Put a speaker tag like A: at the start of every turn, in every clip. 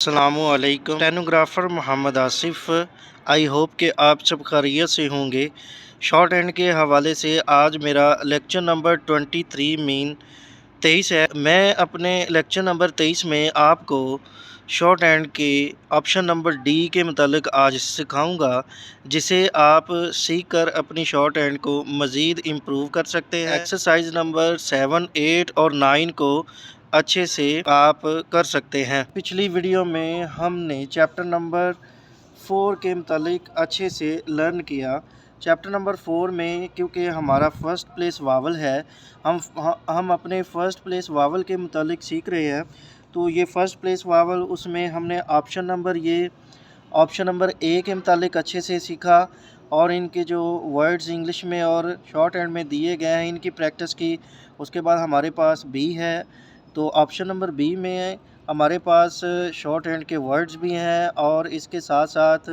A: अस्सलामुअलैकुम। Stenographer Mohammad Asif. I hope कि आप सब खैरियत से होंगे। शॉर्ट हैंड के हवाले से आज मेरा लेक्चर नंबर 23 मीन 23 है। मैं अपने लेक्चर नंबर 23 में आपको शॉर्ट हैंड के ऑप्शन नंबर डी के मुतालिक आज सिखाऊंगा, जिसे आप सीख कर अपनी शॉर्ट हैंड को मज़ीद इम्प्रूव कर सकते हैं। एक्सरसाइज नंबर 7, 8 और 9 को अच्छे से आप कर सकते हैं। पिछली वीडियो में हमने चैप्टर नंबर 4 के मुतालिक अच्छे से लर्न किया। चैप्टर नंबर 4 में क्योंकि हमारा फ़र्स्ट प्लेस वावल है, हम अपने फ़र्स्ट प्लेस वावल के मुतालिक सीख रहे हैं। तो ये फ़र्स्ट प्लेस वावल, उसमें हमने ऑप्शन नंबर ए के मुतालिक अच्छे से सीखा और इनके जो वर्ड्स इंग्लिश में और शॉर्ट हैंड में दिए गए हैं इनकी प्रैक्टिस की। उसके बाद हमारे पास बी है, तो ऑप्शन नंबर बी में हमारे पास शॉर्ट हैंड के वर्ड्स भी हैं और इसके साथ साथ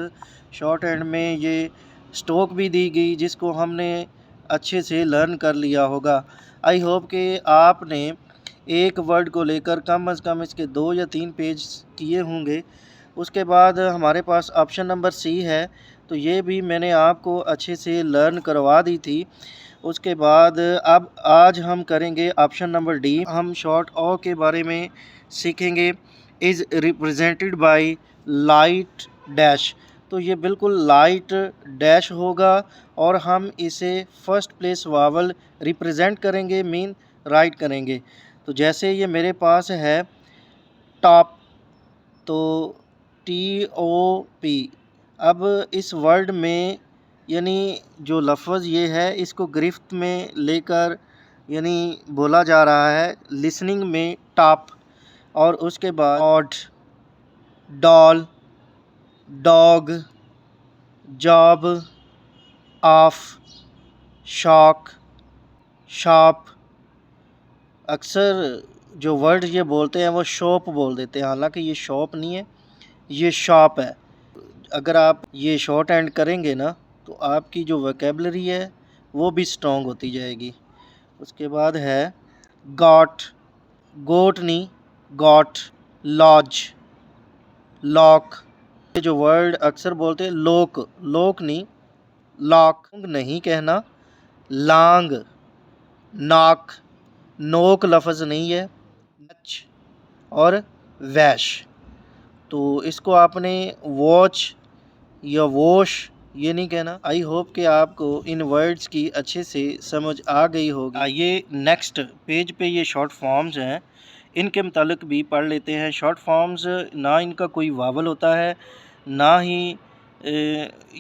A: शॉर्ट हैंड में ये स्ट्रोक भी दी गई, जिसको हमने अच्छे से लर्न कर लिया होगा। आई होप कि आपने एक वर्ड को लेकर कम अज़ कम इसके 2 या 3 पेज किए होंगे। उसके बाद हमारे पास ऑप्शन नंबर सी है, तो ये भी मैंने आपको अच्छे से लर्न करवा दी थी। उसके बाद अब आज हम करेंगे ऑप्शन नंबर डी। हम शॉर्ट ओ के बारे में सीखेंगे। Is represented by light dash, तो ये बिल्कुल लाइट डैश होगा और हम इसे फर्स्ट प्लेस वावल रिप्रेजेंट करेंगे, मीन राइट करेंगे। तो जैसे ये मेरे पास है टॉप, तो TOP। अब इस वर्ड में यानी जो लफ्ज़ ये है इसको गिरफ्त में लेकर यानी बोला जा रहा है लिसनिंग में टॉप, और उसके बाद odd, doll, dog, job, of, shock, shop. अक्सर जो वर्ड ये बोलते हैं वो शॉप बोल देते हैं, हालांकि ये शॉप नहीं है, ये शॉप है। अगर आप ये शॉर्ट हैंड करेंगे ना तो आपकी जो वोकैबलरी है वो भी स्ट्रॉन्ग होती जाएगी। उसके बाद है गॉट, गोट नहीं, गॉट, लॉज, लॉक। ये जो वर्ड अक्सर बोलते हैं लोक, लोक नहीं, लॉक नहीं कहना, लांग, नॉक, नोक लफ्ज़ नहीं है, नच और वैश। तो इसको आपने वॉच या वॉश ये नहीं कहना। आई होप कि आपको इन वर्ड्स की अच्छे से समझ आ गई होगी। आइए नेक्स्ट पेज पे ये शॉर्ट फॉर्म्स हैं, इनके मुतालिक भी पढ़ लेते हैं। शॉर्ट फॉर्म्स ना इनका कोई वावल होता है, ना ही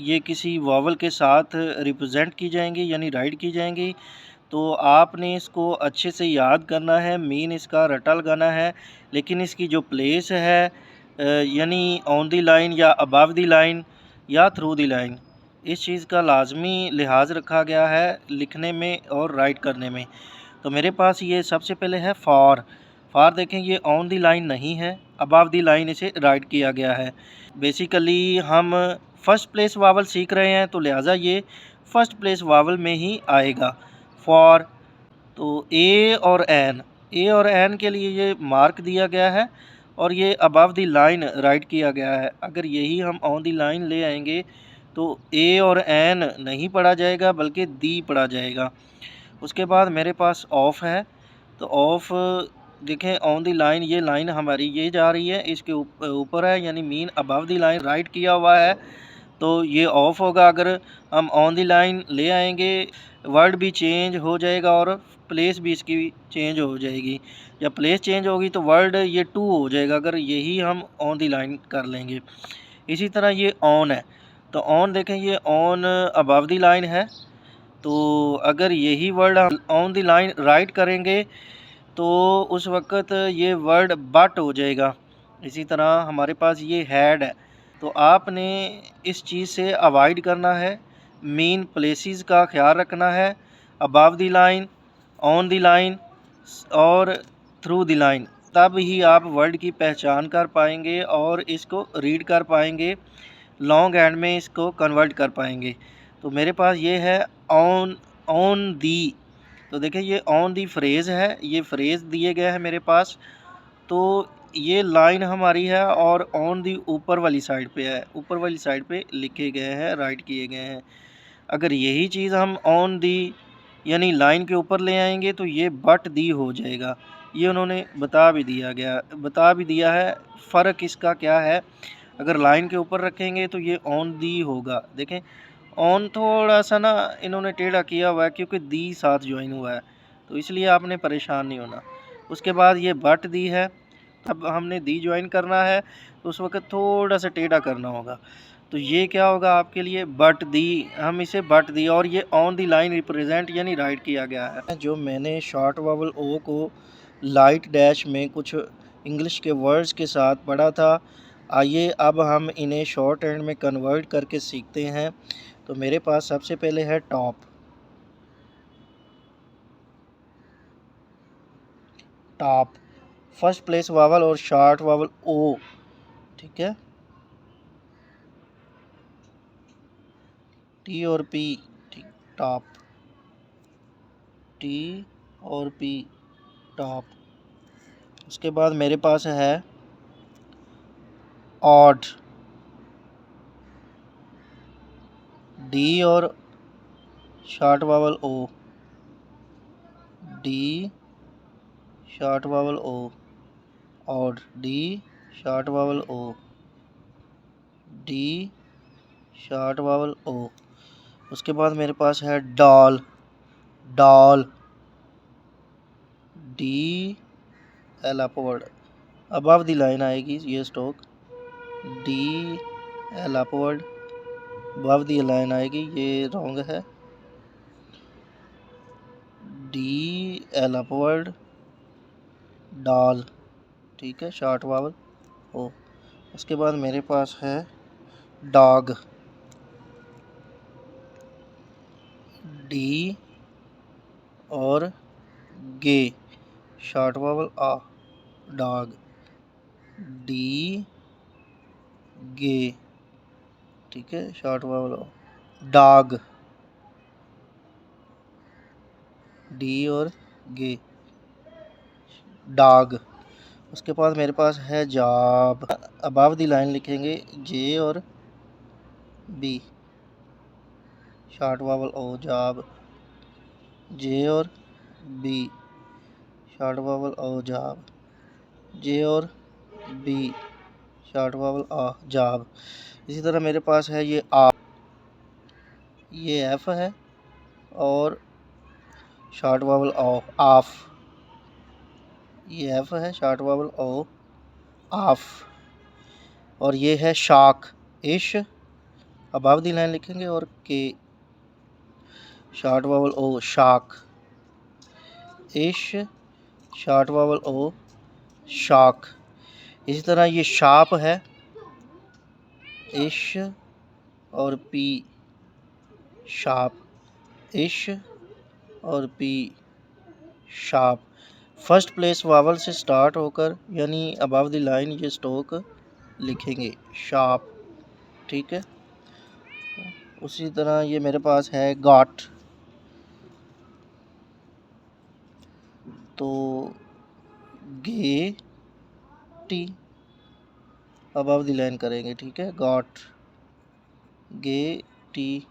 A: ये किसी वावल के साथ रिप्रेजेंट की जाएंगी यानी राइट की जाएंगी। तो आपने इसको अच्छे से याद करना है, मीन इसका रटा लगाना है। लेकिन इसकी जो प्लेस है यानी ऑन दी लाइन या अबव दी लाइन या थ्रू दी लाइन, इस चीज़ का लाजमी लिहाज रखा गया है लिखने में और राइट करने में। तो मेरे पास ये सबसे पहले है फॉर। फॉर देखें ये ऑन दी लाइन नहीं है, अबव दी लाइन इसे राइट किया गया है। बेसिकली हम फर्स्ट प्लेस वावल सीख रहे हैं तो लिहाजा ये फर्स्ट प्लेस वावल में ही आएगा फॉर। तो ए और एन के लिए ये मार्क दिया गया है और ये अबव दी लाइन राइट किया गया है। अगर यही हम ऑन दी लाइन ले आएंगे तो ए और एन नहीं पढ़ा जाएगा बल्कि दी पढ़ा जाएगा। उसके बाद मेरे पास ऑफ है, तो ऑफ देखें ऑन दी लाइन, ये लाइन हमारी ये जा रही है, इसके ऊपर है यानी मीन अबव दी लाइन राइट किया हुआ है, तो ये ऑफ होगा। अगर हम ऑन दी लाइन ले आएंगे वर्ड भी चेंज हो जाएगा और प्लेस भी इसकी चेंज हो जाएगी। जब प्लेस चेंज होगी तो वर्ड ये टू हो जाएगा अगर यही हम ऑन दी लाइन कर लेंगे। इसी तरह ये ऑन है, तो ऑन देखें ये ऑन अबव दी लाइन है, तो अगर यही वर्ड हम ऑन दी लाइन राइट करेंगे तो उस वक़्त ये वर्ड बट हो जाएगा। इसी तरह हमारे पास ये हैड है, तो आपने इस चीज़ से अवॉइड करना है, मेन प्लेसेस का ख्याल रखना है, above the line, on the line और थ्रू द लाइन, तब ही आप वर्ड की पहचान कर पाएंगे और इसको रीड कर पाएंगे, लॉन्ग एंड में इसको कन्वर्ट कर पाएंगे। तो मेरे पास ये है ऑन दी, तो देखिए ये ऑन दी फ्रेज़ है, ये फ्रेज़ दिए गए हैं मेरे पास। तो ये लाइन हमारी है और ऑन दी ऊपर वाली साइड पे है, ऊपर वाली साइड पे लिखे गए हैं, राइट किए गए हैं। अगर यही चीज़ हम ऑन दी यानी लाइन के ऊपर ले आएंगे तो ये बट दी हो जाएगा। ये उन्होंने बता भी दिया है। फ़र्क इसका क्या है, अगर लाइन के ऊपर रखेंगे तो ये ऑन दी होगा। देखें ऑन थोड़ा सा ना इन्होंने टेढ़ा किया हुआ है क्योंकि दी साथ ज्वाइन हुआ है, तो इसलिए आपने परेशान नहीं होना। उसके बाद ये बट दी है, अब हमने दी ज्वाइन करना है तो उस वक्त थोड़ा सा टेढ़ा करना होगा। तो ये क्या होगा आपके लिए, बट दी, हम इसे बट दी, और ये ऑन दी लाइन रिप्रेजेंट यानी राइट किया गया है। जो मैंने शॉर्ट वावल ओ को लाइट डैश में कुछ इंग्लिश के वर्ड्स के साथ पढ़ा था, आइए अब हम इन्हें शॉर्ट हैंड में कन्वर्ट करके सीखते हैं। तो मेरे पास सबसे पहले है top, top first place vowel और शॉर्ट वावल ओ, ठीक है, टी और पी, ठीक, टॉप, टी और पी, टॉप। उसके बाद मेरे पास है ऑड, डी और शॉर्ट वावल ओ, डी शॉर्ट वावल ओ, ऑड, डी शॉर्ट वावल ओ, डी शॉर्ट वावल ओ। उसके बाद मेरे पास है doll, doll, D L upward, above the line आएगी ये stroke, D L upward, above the line आएगी, ये रॉन्ग है, डी एल अपवर्ड, डॉल, ठीक है, शॉर्ट वावल ओ। उसके बाद मेरे पास है डॉग, डी और गे, शॉर्ट वावल आ, डॉग, डी गे, ठीक है, शॉर्ट वावल ओ, डॉग, डी और गे, डॉग। उसके बाद मेरे पास है जॉब, अबव द लाइन लिखेंगे जे और बी, शॉर्ट वावल ओ, जॉब, जे और बी, शॉर्ट वावल ओ, जॉब, जे और बी, शॉर्ट वावल आ, जॉब। इसी तरह मेरे पास है ये आ, ये एफ है और शॉर्ट वावल ओ, ऑफ, ये एफ है, शॉर्ट वावल ओ, ऑफ। और ये है शाक, इश, अबव द लाइन लिखेंगे और के, शॉर्ट वावल ओ, शाक, इश, शॉर्ट वावल ओ, शाक। इसी तरह ये शार्प है, इश और पी, शार्प, इश और P, sharp. First place vowel से स्टार्ट होकर यानी अबव द लाइन ये स्ट्रोक लिखेंगे, शार्प, ठीक है। उसी तरह ये मेरे पास है गॉट, तो गे टी अबव द लाइन करेंगे, ठीक है, गॉट, गे टी,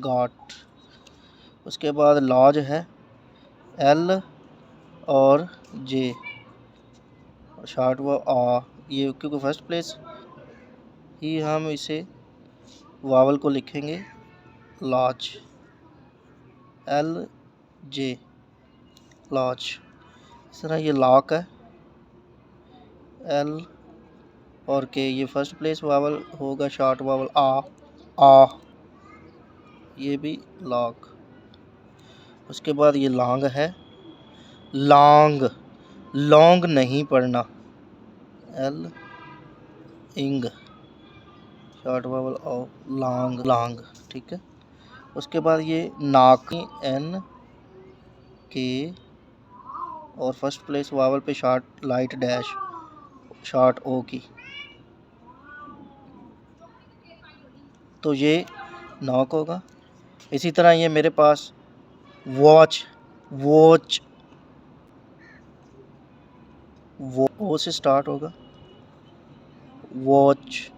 A: गॉट। उसके बाद लॉज है, एल और जे, शॉर्ट व आ, ये क्योंकि फर्स्ट प्लेस ही हम इसे वावल को लिखेंगे, लॉज, एल जे, लॉज। इस तरह ये लॉक है, एल और के, ये फर्स्ट प्लेस वावल होगा, शॉर्ट वावल आ, ये भी लॉक। उसके बाद ये लॉन्ग है, लॉन्ग, लॉन्ग नहीं पढ़ना, एल इंग, शॉर्ट वावल ओ, लॉन्ग, लॉन्ग, ठीक है। उसके बाद ये नाक, एन के और फर्स्ट प्लेस वावल पे शॉर्ट लाइट डैश, शॉर्ट ओ की, तो ये नॉक होगा। इसी तरह ये मेरे पास वॉच, वॉच, वो ओ से स्टार्ट होगा, वॉच।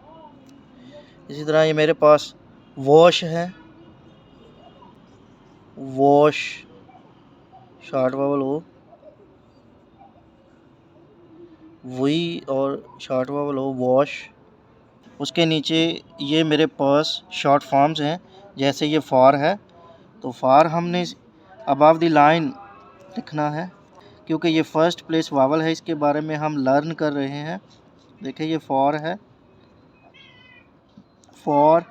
A: इसी तरह ये मेरे पास वॉश है, वॉश शॉर्ट वावल हो, वही और शॉर्ट वावल हो वॉश। उसके नीचे ये मेरे पास शॉर्ट फॉर्म्स हैं, जैसे ये फॉर है तो फॉर हमने अबव द लाइन लिखना है, क्योंकि ये फर्स्ट प्लेस वावल है, इसके बारे में हम लर्न कर रहे हैं। देखिए ये फॉर है, फॉर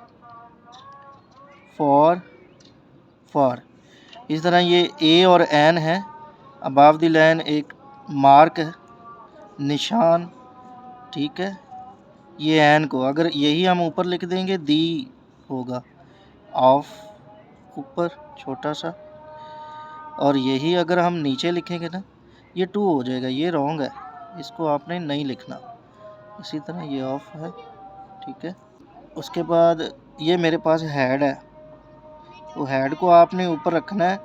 A: फॉर फॉर। इस तरह ये ए और एन है, अबव द लाइन एक मार्क है, निशान, ठीक है। ये एन को अगर यही हम ऊपर लिख देंगे दी होगा, ऑफ ऊपर छोटा सा, और यही अगर हम नीचे लिखेंगे ना ये टू हो जाएगा, ये रॉन्ग है, इसको आपने नहीं लिखना। इसी तरह ये ऑफ है, ठीक है। उसके बाद ये मेरे पास हेड है, तो हेड को आपने ऊपर रखना है,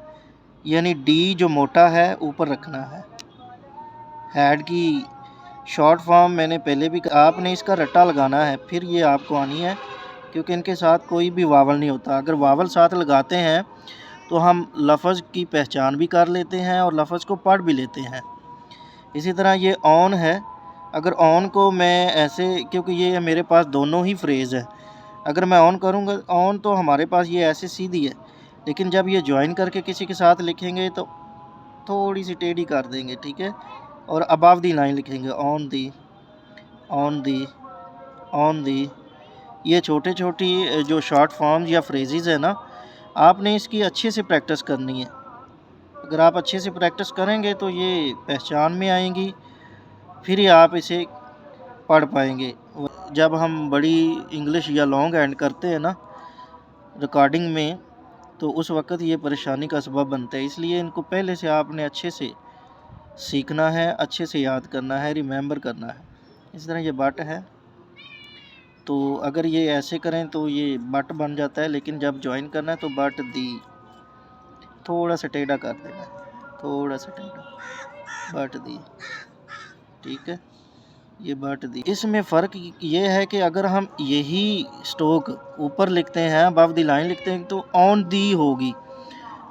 A: यानी डी जो मोटा है ऊपर रखना है। हेड की शॉर्ट फॉर्म मैंने पहले भी, आपने इसका रट्टा लगाना है, फिर ये आपको आनी है, क्योंकि इनके साथ कोई भी वावल नहीं होता। अगर वावल साथ लगाते हैं तो हम लफ्ज़ की पहचान भी कर लेते हैं और लफ्ज़ को पढ़ भी लेते हैं। इसी तरह ये ऑन है, अगर ऑन को मैं ऐसे, क्योंकि ये मेरे पास दोनों ही फ्रेज़ है, अगर मैं ऑन करूँगा ऑन तो हमारे पास ये ऐसे सीधी है, लेकिन जब ये ज्वाइन करके किसी के साथ लिखेंगे तो थोड़ी सी टेढ़ी कर देंगे, ठीक है। और अबव दी लाइन लिखेंगे on the, on the, on the. ये छोटे छोटी जो शॉर्ट फॉर्म्स या फ्रेजेस है ना, आपने इसकी अच्छे से प्रैक्टिस करनी है। अगर आप अच्छे से प्रैक्टिस करेंगे तो ये पहचान में आएंगी, फिर ही आप इसे पढ़ पाएंगे। जब हम बड़ी इंग्लिश या लॉन्ग एंड करते हैं ना रिकॉर्डिंग में, तो उस वक्त ये परेशानी का सबब बनता है। इसलिए इनको पहले से आपने अच्छे से सीखना है, अच्छे से याद करना है, रिमेंबर करना है। इस तरह ये बट है, तो अगर ये ऐसे करें तो ये बट बन जाता है, लेकिन जब ज्वाइन करना है तो बट दी, थोड़ा सा टेढ़ा कर देना है, थोड़ा सा टेढ़ा, बट दी, ठीक है। ये बट दी, इसमें फ़र्क ये है कि अगर हम यही स्ट्रोक ऊपर लिखते हैं, अबव दी लाइन लिखते हैं, तो ऑन दी होगी।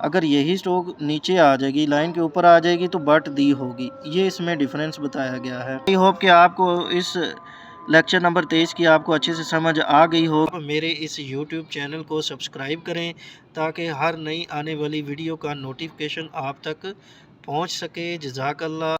A: अगर यही स्ट्रोक नीचे आ जाएगी, लाइन के ऊपर आ जाएगी, तो बट दी होगी। ये इसमें डिफरेंस बताया गया है। आई होप कि आपको इस लेक्चर नंबर 23 की आपको अच्छे से समझ आ गई हो। मेरे इस YouTube चैनल को सब्सक्राइब करें ताकि हर नई आने वाली वीडियो का नोटिफिकेशन आप तक पहुंच सके। जज़ाकल्लाह।